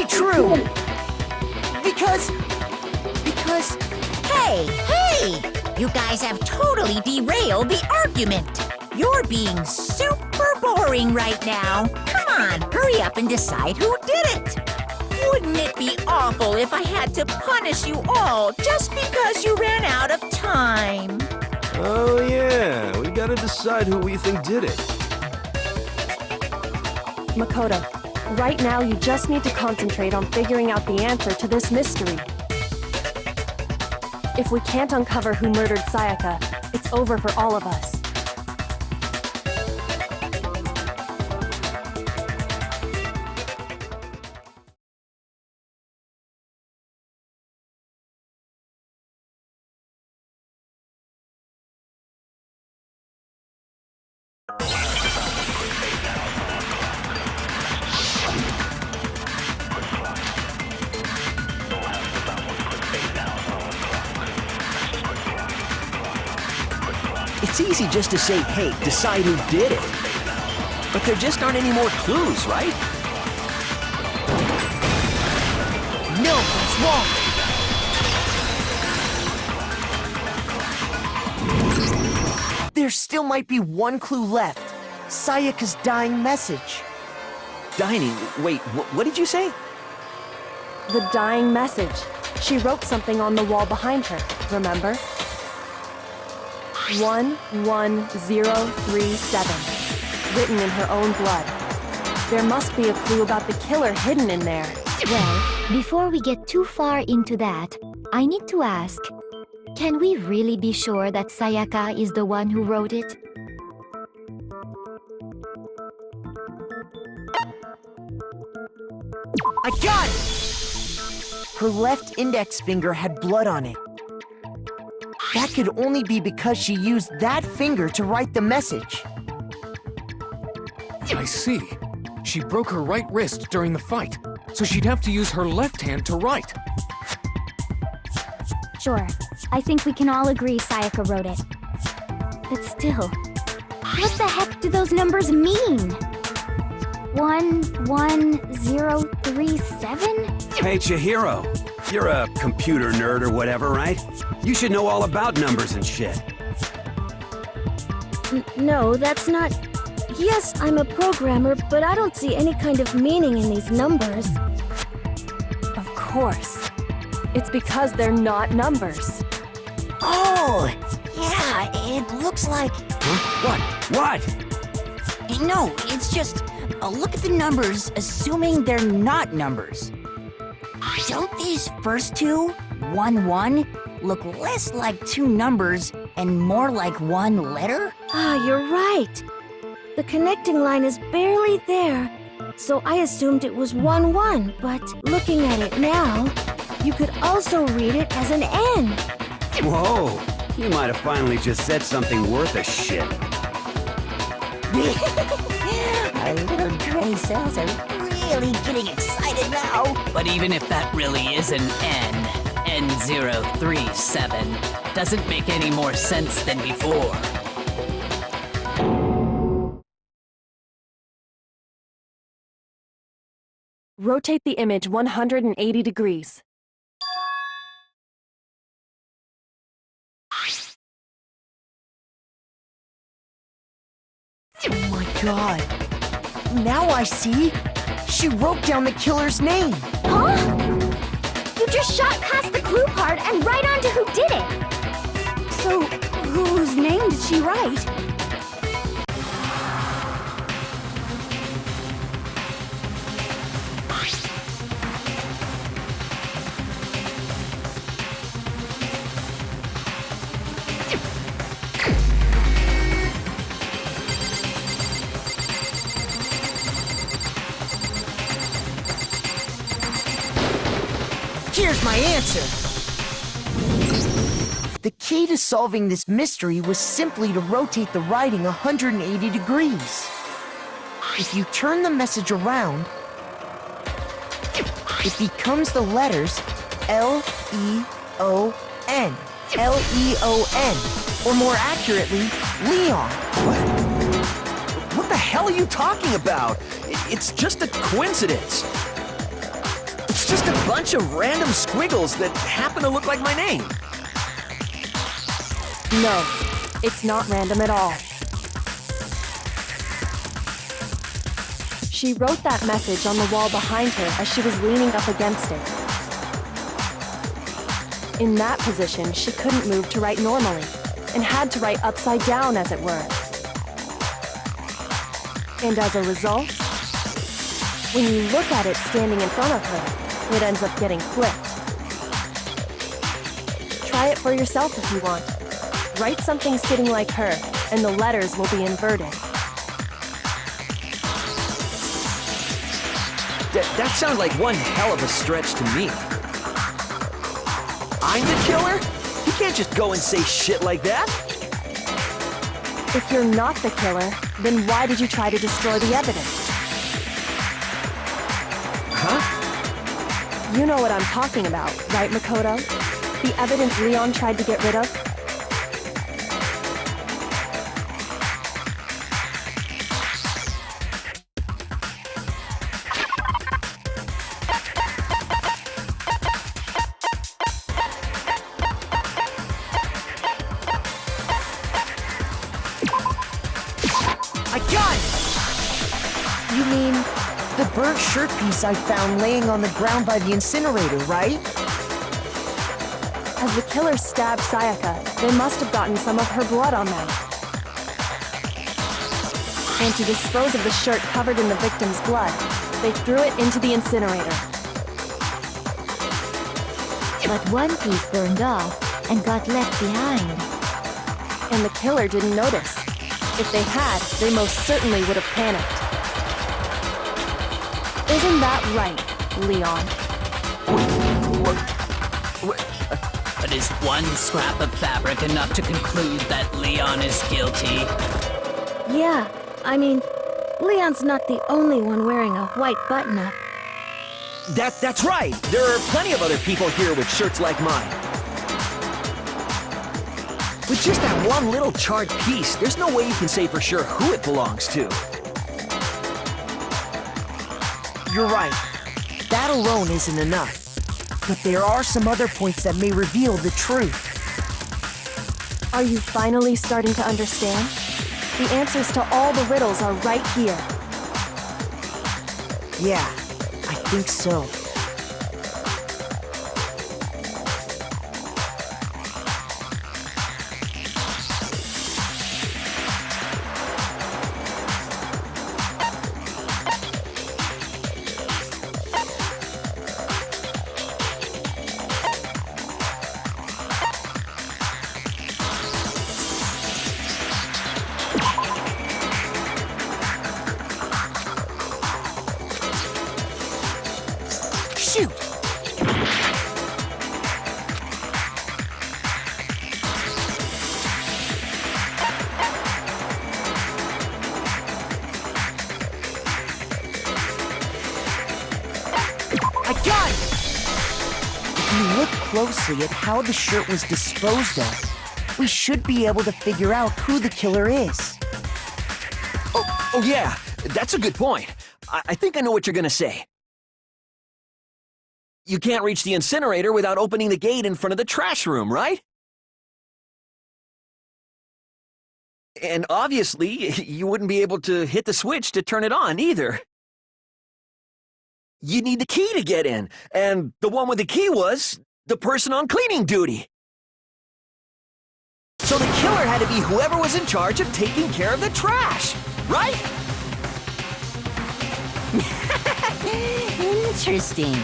true. Because... Hey! You guys have totally derailed the argument. You're being super boring right now. Come on, hurry up and decide who did it. Wouldn't it be awful if I had to punish you all just because you ran out of time? Oh yeah, we gotta decide who we think did it. Makoto, right now you just need to concentrate on figuring out the answer to this mystery. If we can't uncover who murdered Sayaka, it's over for all of us. It's easy just to say, hey, decide who did it. But there just aren't any more clues, right? No, that's wrong. There still might be one clue left. Sayaka's dying message. Dying? Wait, what did you say? The dying message. She wrote something on the wall behind her, remember? 11037, written in her own blood. There must be a clue about the killer hidden in there. Well, before we get too far into that, I need to ask, can we really be sure that Sayaka is the one who wrote it? I got it! Her left index finger had blood on it. That could only be because she used that finger to write the message. I see. She broke her right wrist during the fight, so she'd have to use her left hand to write. Sure, I think we can all agree Sayaka wrote it. But still, what the heck do those numbers mean? 11037? Hey, Chihiro. You're a computer nerd or whatever, right? You should know all about numbers and shit. No, that's not... Yes, I'm a programmer, but I don't see any kind of meaning in these numbers. Of course. It's because they're not numbers. Oh, yeah, it looks like... Huh? What? No, it's just... look at the numbers, assuming they're not numbers. Don't these first two, 1-1, look less like two numbers and more like one letter? Ah, you're right. The connecting line is barely there, so I assumed it was 1-1, but looking at it now, you could also read it as an N. Whoa, you might have finally just said something worth a shit. Our little gray cells are really getting excited now. But even if that really is an N037, doesn't make any more sense than before. Rotate the image 180 degrees. Oh my god. Now I see. She wrote down the killer's name. Huh? You just shot past the clue part and right onto who did it! So, whose name did she write? Here's my answer. The key to solving this mystery was simply to rotate the writing 180 degrees. If you turn the message around, it becomes the letters L-E-O-N. L-E-O-N. Or more accurately, Leon. What the hell are you talking about? It's just a coincidence. It's just a bunch of random squiggles that happen to look like my name. No, it's not random at all. She wrote that message on the wall behind her as she was leaning up against it. In that position, she couldn't move to write normally, and had to write upside down, as it were. And as a result, when you look at it standing in front of her, it ends up getting flipped. Try it for yourself if you want. Write something sitting like her, and the letters will be inverted. That sounds like one hell of a stretch to me. I'm the killer? You can't just go and say shit like that. If you're not the killer, then why did you try to destroy the evidence? Huh? You know what I'm talking about, right, Makoto? The evidence Leon tried to get rid of? I got it! You mean the burnt shirt piece I found laying on the ground by the incinerator, right? As the killer stabbed Sayaka, they must have gotten some of her blood on them. And to dispose of the shirt covered in the victim's blood, they threw it into the incinerator. But one piece burned off and got left behind. And the killer didn't notice. If they had, they most certainly would have panicked. Isn't that right, Leon? But is one scrap of fabric enough to conclude that Leon is guilty? Yeah, I mean, Leon's not the only one wearing a white button-up. That's right. There are plenty of other people here with shirts like mine. With just that one little charred piece, there's no way you can say for sure who it belongs to. You're right. That alone isn't enough. But there are some other points that may reveal the truth. Are you finally starting to understand? The answers to all the riddles are right here. Yeah, I think so. Shoot! I got it! If you look closely at how the shirt was disposed of, we should be able to figure out who the killer is. Oh yeah, that's a good point. I think I know what you're gonna say. You can't reach the incinerator without opening the gate in front of the trash room, right? And obviously, you wouldn't be able to hit the switch to turn it on either. You need the key to get in, and the one with the key was the person on cleaning duty. So the killer had to be whoever was in charge of taking care of the trash, right? Interesting.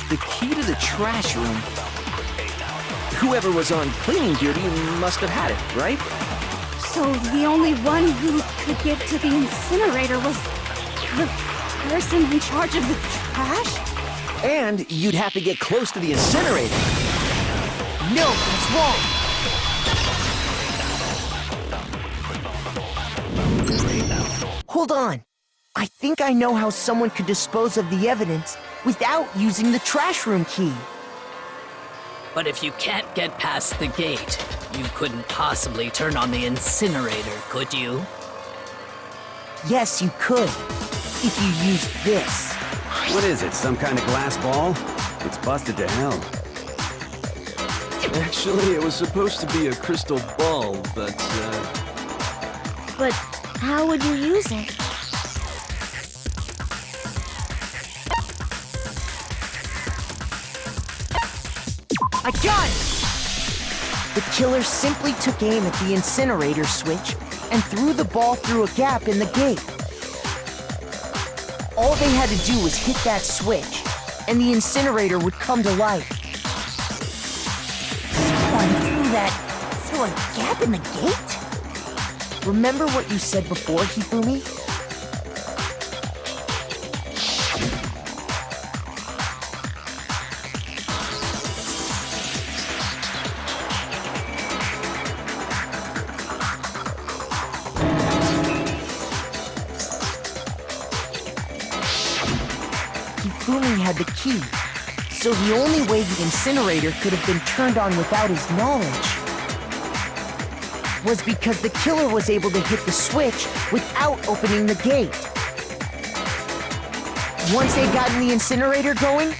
The key to the trash room. Whoever was on cleaning duty must have had it, right? So the only one who could get to the incinerator was the person in charge of the trash? And you'd have to get close to the incinerator. No, that's wrong. Hold on. I think I know how someone could dispose of the evidence without using the trash room key. But if you can't get past the gate, you couldn't possibly turn on the incinerator, could you? Yes, you could. If you used this. What is it, some kind of glass ball? It's busted to hell. Actually, it was supposed to be a crystal ball, but, But how would you use it? I got it! The killer simply took aim at the incinerator switch and threw the ball through a gap in the gate. All they had to do was hit that switch, and the incinerator would come to life. Someone threw a gap in the gate? Remember what you said before, Hifumi? Hifumi had the key, so the only way the incinerator could have been turned on without his knowledge was because the killer was able to hit the switch without opening the gate. Once they got the incinerator going,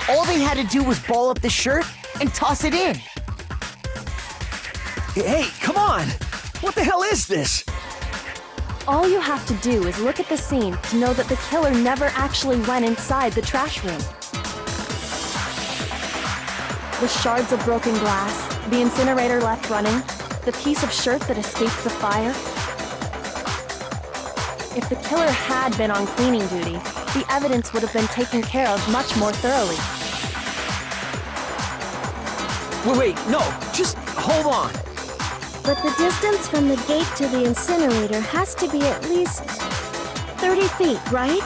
all they had to do was ball up the shirt and toss it in. Hey, come on! What the hell is this? All you have to do is look at the scene to know that the killer never actually went inside the trash room. The shards of broken glass, the incinerator left running, the piece of shirt that escaped the fire. If the killer had been on cleaning duty, the evidence would have been taken care of much more thoroughly. Wait, no, just hold on. But the distance from the gate to the incinerator has to be at least 30 feet, right?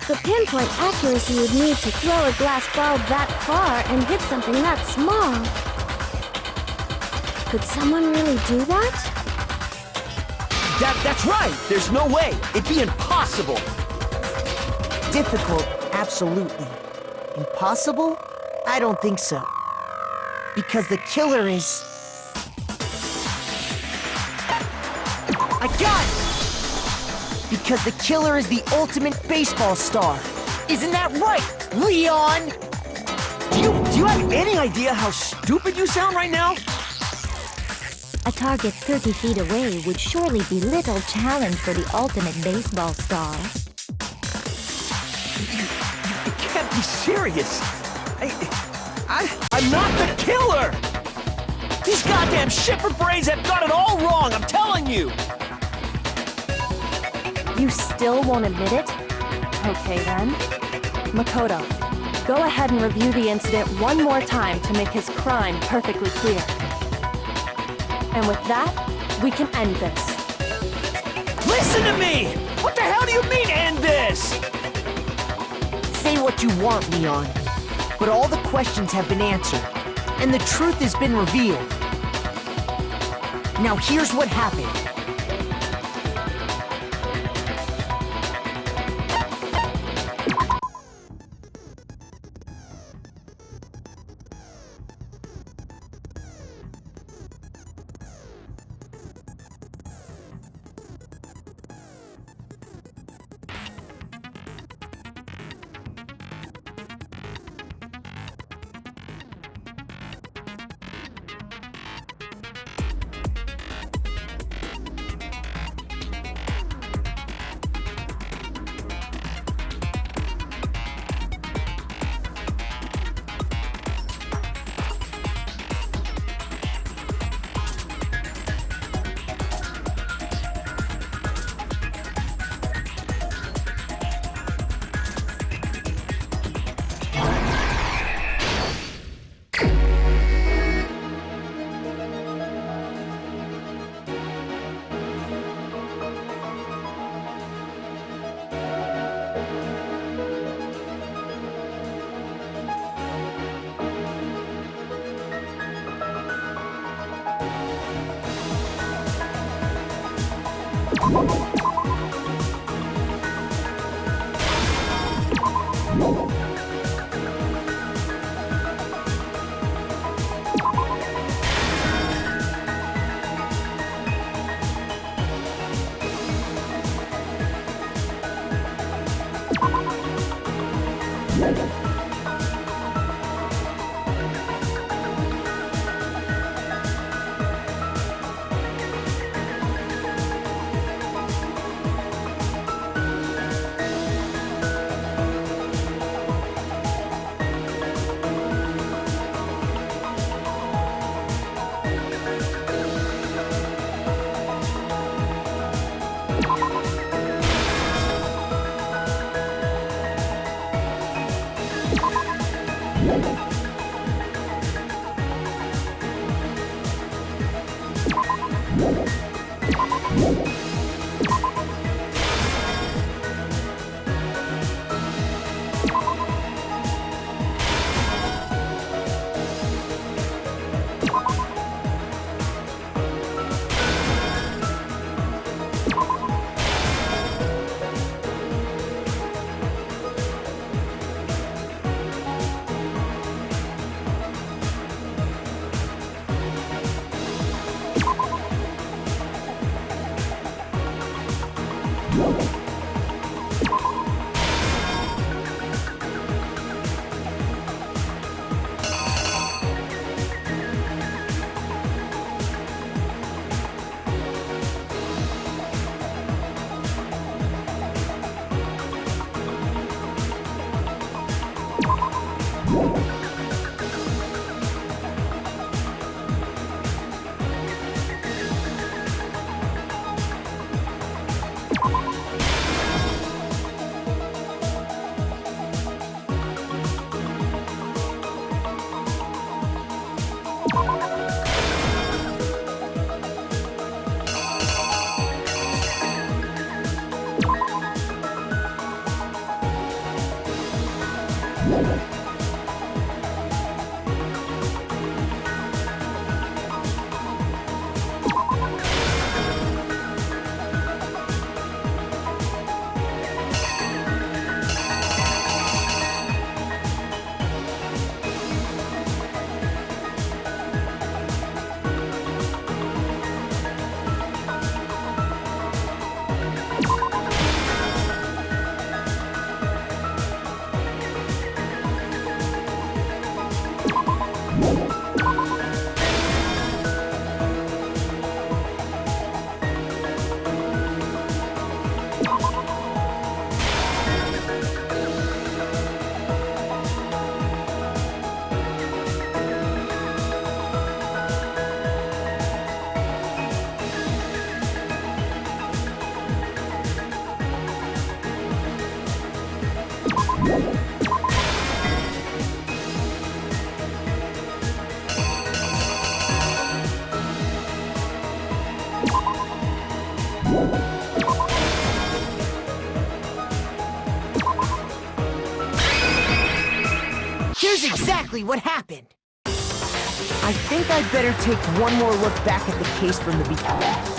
The pinpoint accuracy you'd need to throw a glass ball that far and hit something that small. Could someone really do that? That's right! There's no way! It'd be impossible! Difficult, absolutely. Impossible? I don't think so. Because the killer is... I got it! Because the killer is the ultimate baseball star. Isn't that right, Leon? Do you have any idea how stupid you sound right now? A target 30 feet away would surely be little challenge for the ultimate baseball star. You can't be serious. I'm not the killer! These goddamn shipper brains have got it all wrong, I'm telling you! You still won't admit it? Okay then. Makoto, go ahead and review the incident one more time to make his crime perfectly clear. And with that, we can end this. Listen to me! What the hell do you mean, end this? Say what you want, Leon. But all the questions have been answered, and the truth has been revealed. Now here's what happened. Here's exactly what happened. I think I'd better take one more look back at the case from the beginning.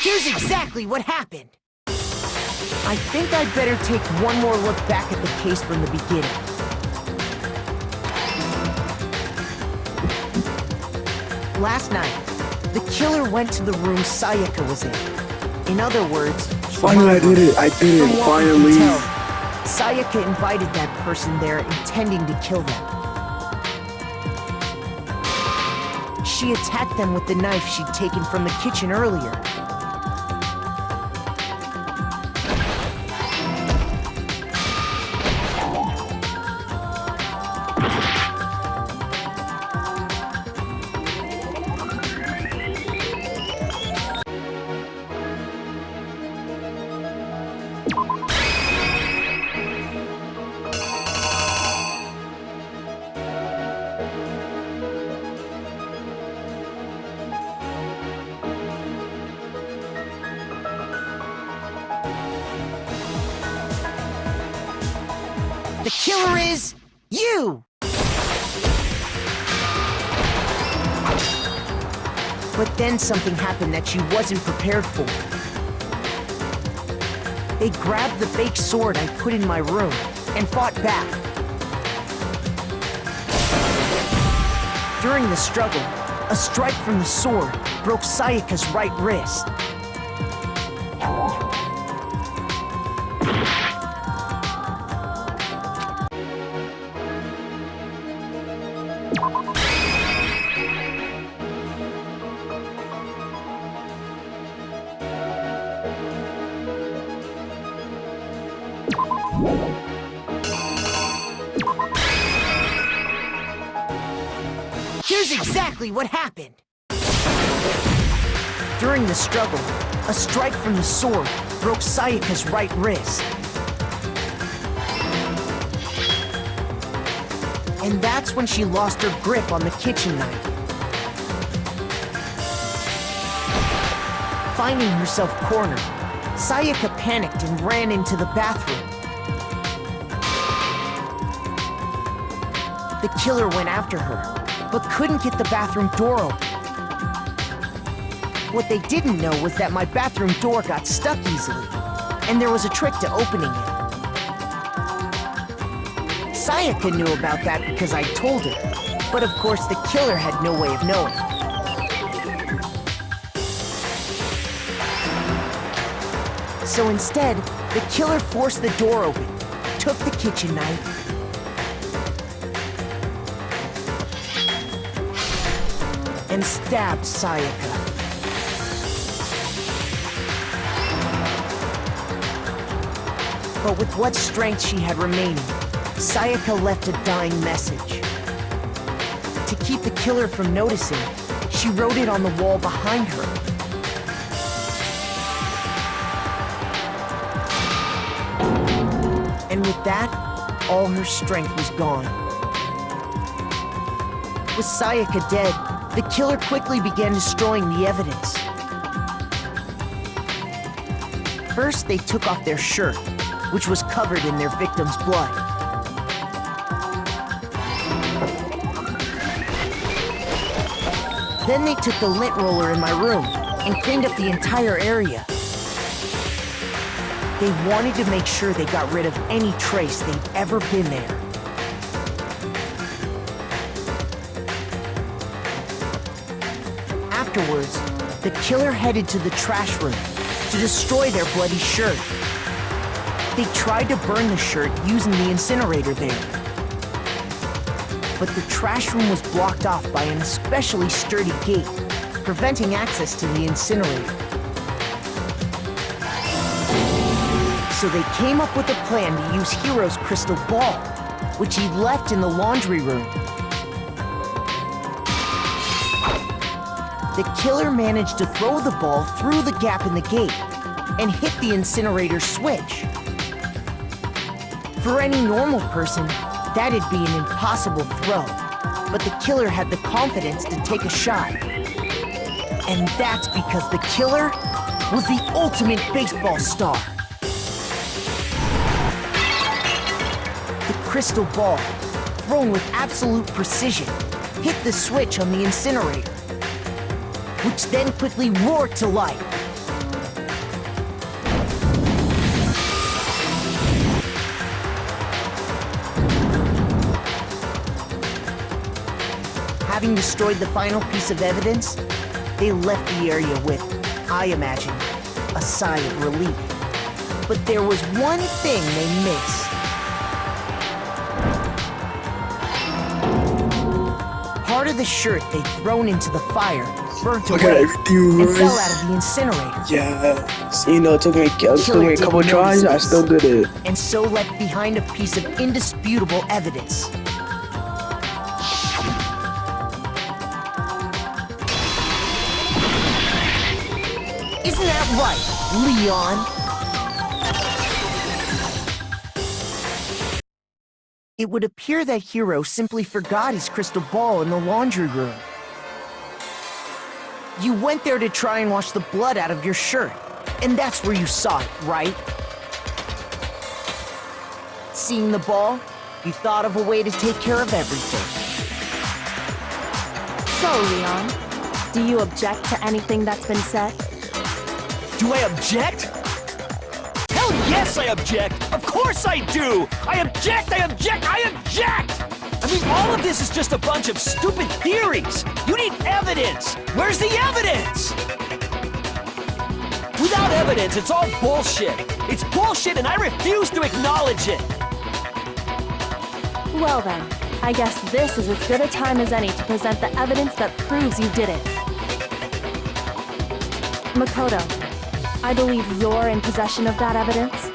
Here's exactly what happened. I think I'd better take one more look back at the case from the beginning. Last night, The killer went to the room Sayaka was in. In other words, Finally, I did it. I did from it. what we can Finally. tell, Sayaka invited that person there intending to kill them. She attacked them with the knife she'd taken from the kitchen earlier. The killer is you! But then something happened that she wasn't prepared for. They grabbed the fake sword I put in my room and fought back. During the struggle, a strike from the sword broke Sayaka's right wrist. Here's exactly what happened. During the struggle, a strike from the sword broke Sayaka's right wrist. And that's when she lost her grip on the kitchen knife. Finding herself cornered, Sayaka panicked and ran into the bathroom. The killer went after her, but couldn't get the bathroom door open. What they didn't know was that my bathroom door got stuck easily, and there was a trick to opening it. Sayaka knew about that because I told her, but of course the killer had no way of knowing. So instead, the killer forced the door open, took the kitchen knife, and stabbed Sayaka. But with what strength she had remaining, Sayaka left a dying message. To keep the killer from noticing, she wrote it on the wall behind her. And with that, all her strength was gone. With Sayaka dead, the killer quickly began destroying the evidence. First, they took off their shirt, which was covered in their victim's blood. Then they took the lint roller in my room and cleaned up the entire area. They wanted to make sure they got rid of any trace they'd ever been there. Afterwards, the killer headed to the trash room to destroy their bloody shirt. They tried to burn the shirt using the incinerator there. But the trash room was blocked off by an especially sturdy gate, preventing access to the incinerator. So they came up with a plan to use Hiro's crystal ball, which he'd left in the laundry room. The killer managed to throw the ball through the gap in the gate and hit the incinerator switch. For any normal person, that'd be an impossible throw, but the killer had the confidence to take a shot. And that's because the killer was the ultimate baseball star. The crystal ball, thrown with absolute precision, hit the switch on the incinerator, which then quickly roared to life. Having destroyed the final piece of evidence, They left the area with, I imagine, a sigh of relief. But there was one thing they missed. Part of the shirt they'd thrown into the fire burnt Look away at everything, and fell Royce. out of the incinerator. Yes. You know, it took me a Killer couple didn't tries, I notice still this, did it. and so left behind a piece of indisputable evidence. Isn't that right, Leon? It would appear that Hiro simply forgot his crystal ball in the laundry room. You went there to try and wash the blood out of your shirt, and that's where you saw it, right? Seeing the ball, you thought of a way to take care of everything. So, Leon, do you object to anything that's been said? Do I object? Hell yes, I object! Of course I do! I object! I object! I object! I mean, all of this is just a bunch of stupid theories! You need evidence! Where's the evidence? Without evidence, it's all bullshit! It's bullshit and I refuse to acknowledge it! Well then, I guess this is as good a time as any to present the evidence that proves you did it. Makoto, I believe you're in possession of that evidence.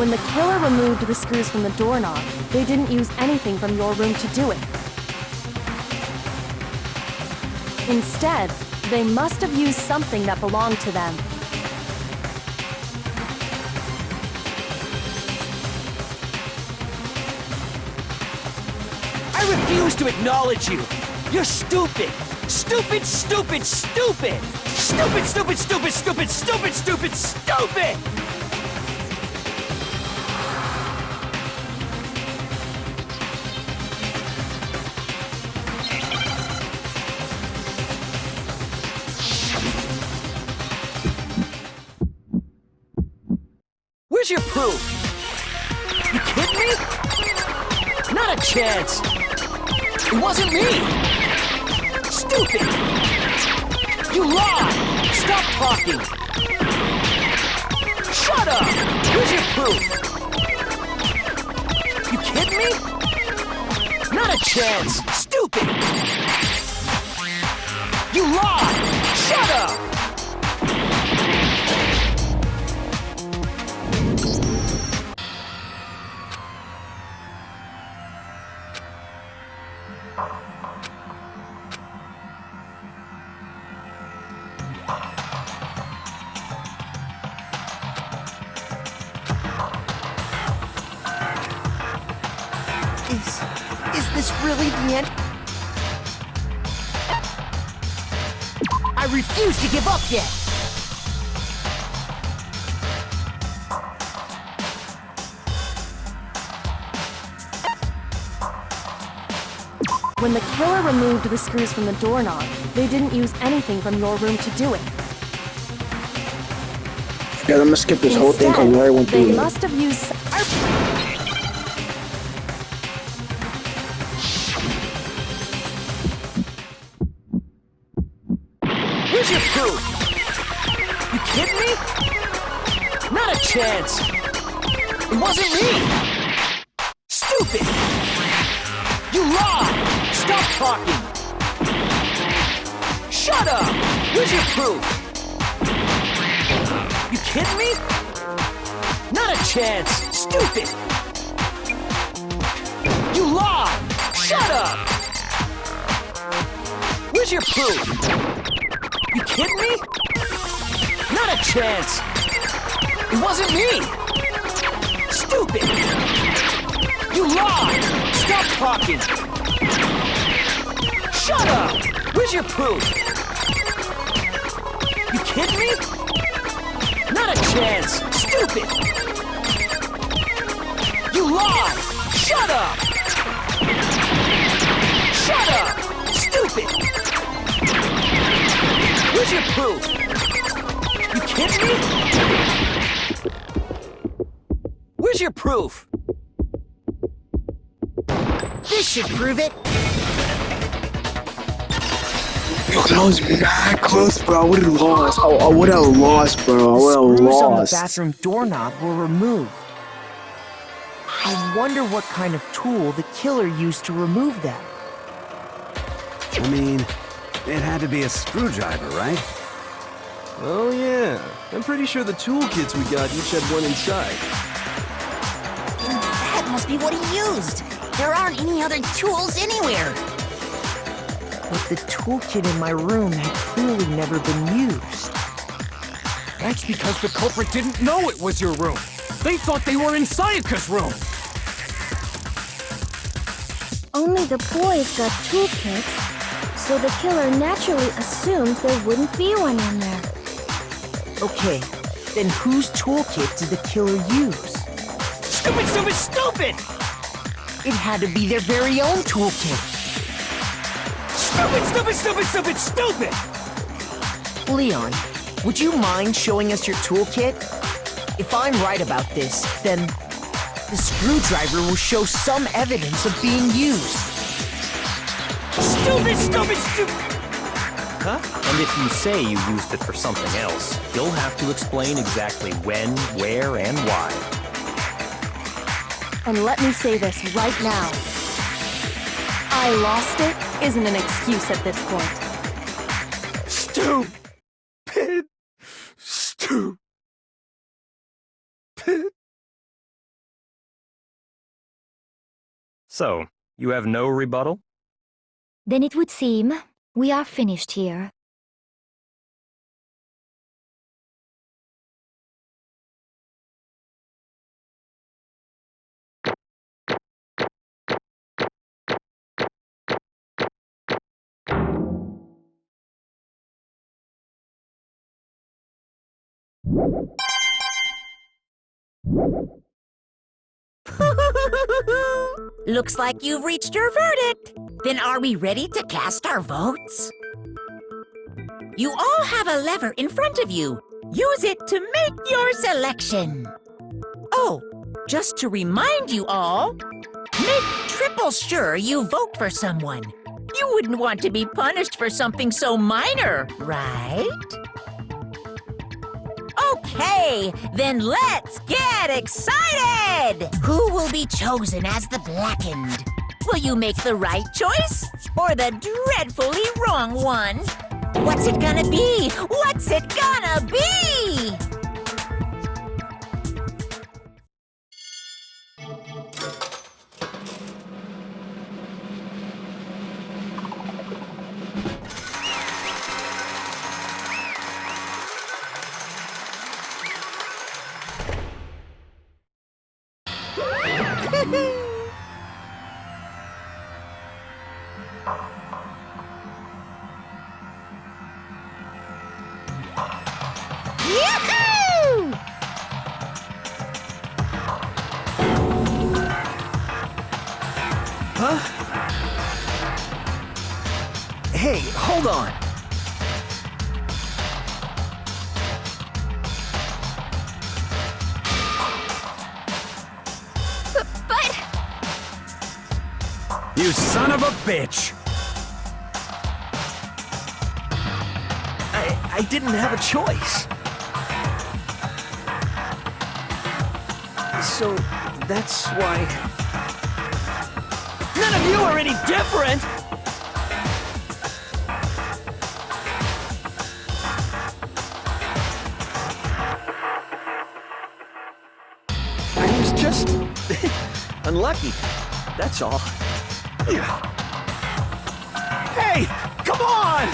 When the killer removed the screws from the doorknob, they didn't use anything from your room to do it. Instead, they must have used something that belonged to them. I refuse to acknowledge you! You're stupid! Stupid, stupid, stupid! Stupid, stupid, stupid, stupid, stupid, stupid, stupid! Where's your proof? You kidding me? Not a chance! It wasn't me! Stupid! You lied! Stop talking! Shut up! Where's your proof? You kidding me? Not a chance! Stupid! You lied! Shut up! really the end? I refuse to give up yet! When the killer removed the screws from the doorknob, they didn't use anything from your room to do it. Yeah, I'm gonna skip this whole thing because Larry went They through it. must have used... Where's your proof? You kidding me? Not a chance! It wasn't me! Stupid! You lied! Stop talking! Shut up! Where's your proof? You kidding me? Not a chance! Stupid! You lied! Shut up! Where's your proof? You kidding me? Not a chance! It wasn't me! Stupid! You lied! Stop talking! Shut up! Where's your proof? You kidding me? Not a chance! Stupid! You lied! Shut up! Shut up! Stupid! Where's your proof? You kidding me? Where's your proof? This should prove it! Yo, that was mad close, bro. I would have lost. I would have lost, bro. I would have Screws on the lost. bathroom doorknob were removed. I wonder what kind of tool the killer used to remove them. I mean, it had to be a screwdriver, right? Oh yeah, I'm pretty sure the toolkits we got each had one inside. That must be what he used. There aren't any other tools anywhere. But the toolkit in my room had clearly never been used. That's because the culprit didn't know it was your room. They thought they were in Sayaka's room. Only the boys got toolkits, so the killer naturally assumed there wouldn't be one in there. Okay, then whose toolkit did the killer use? Stupid, stupid, stupid! It had to be their very own toolkit. Stupid, stupid, stupid, stupid, stupid! Leon, would you mind showing us your toolkit? If I'm right about this, then the screwdriver will show some evidence of being used. Stupid, stupid, stupid! Huh? And if you say you used it for something else, you'll have to explain exactly when, where, and why. And let me say this right now. I lost it isn't an excuse at this point. Stupid! Stupid! So, you have no rebuttal? Then it would seem we are finished here. Looks like you've reached your verdict. Then are we ready to cast our votes? You all have a lever in front of you. Use it to make your selection. Oh, just to remind you all, make triple sure you vote for someone. You wouldn't want to be punished for something so minor, right? Okay, then let's get excited! Who will be chosen as the blackened? Will you make the right choice or the dreadfully wrong one? What's it gonna be? What's it gonna be? Huh? Hey, hold on. But... You son of a bitch! I didn't have a choice. So, that's why... None of you are any different! I was just... unlucky. That's all. Hey! Come on!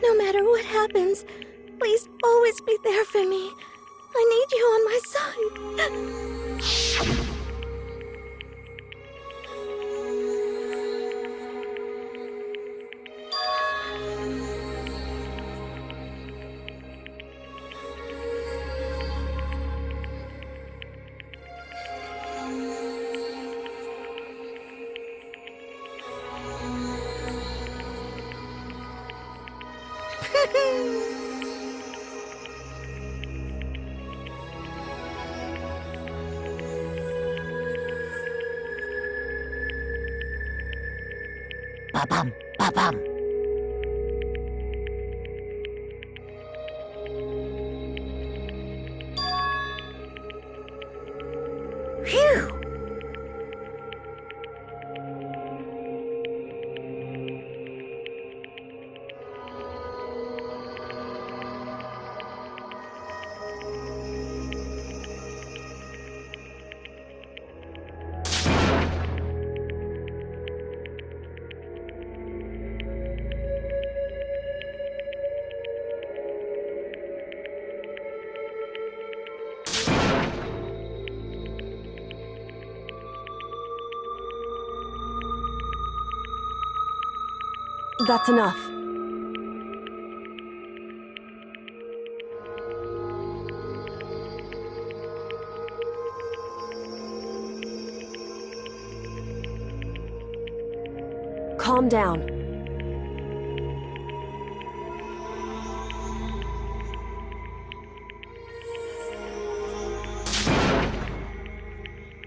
No matter what happens, please always be there for me. I need you on my side. Ba-bum, ba-bum. Phew! That's enough. Calm down.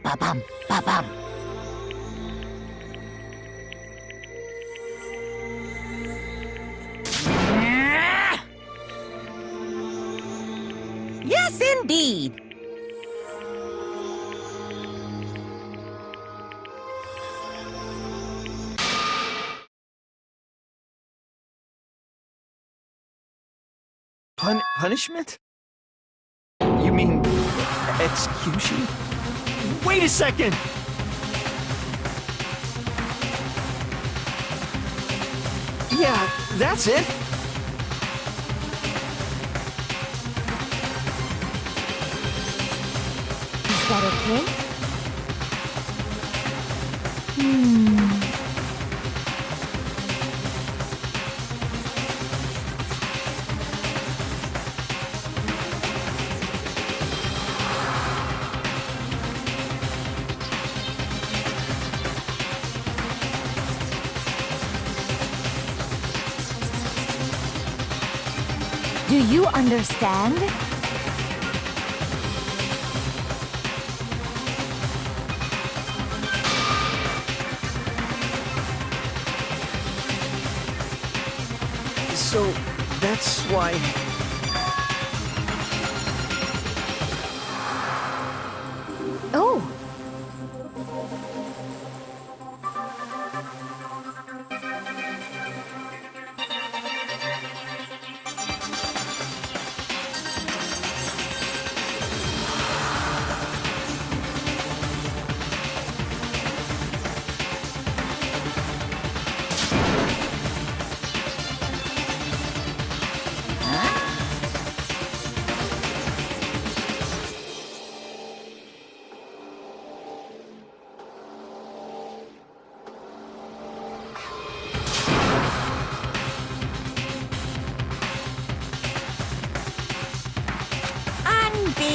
Ba-bum, ba-bum. Yes, indeed. Punishment? You mean Execution? Wait a second! Yeah, that's it. Is that okay? Do you understand? So, that's why... Oh!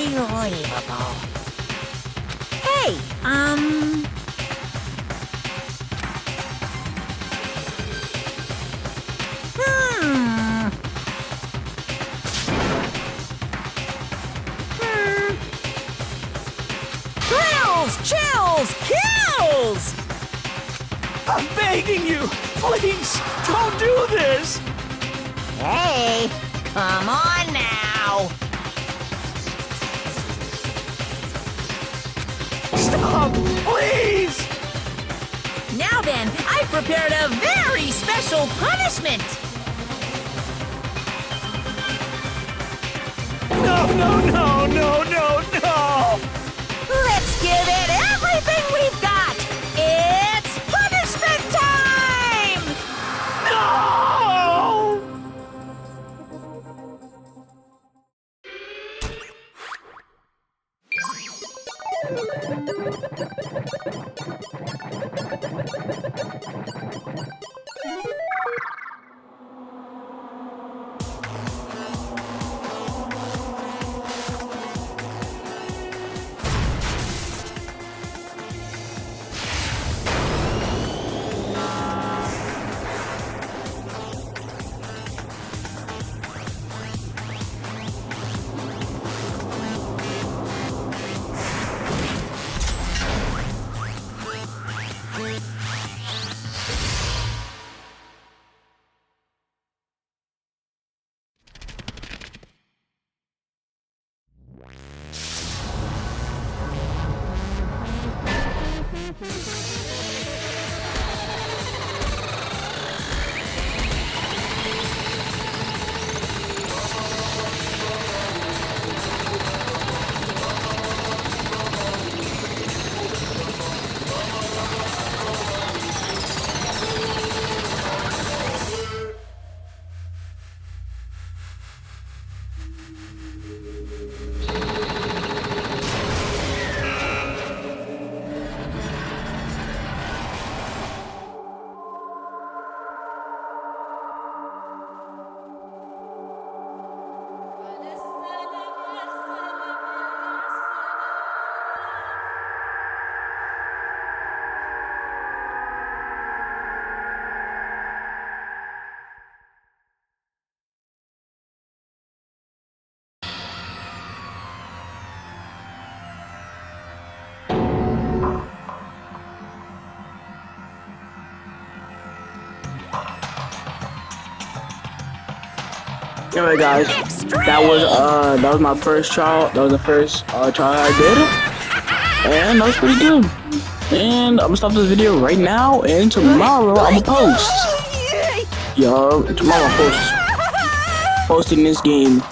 Unbelievable. Hey, Thrills! Chills! Kills! I'm begging you! Please, don't do this! Hey, come on now. Stop! Please! Now then, I've prepared a very special punishment. No, no, no, no, no, no! Let's give it everything we've got. It's punishment time! No! Anyway, guys, that was my first trial. That was the first trial I did, and that was pretty good. And I'm gonna stop this video right now, and tomorrow I'm gonna post. Yo, tomorrow I'm posting this game.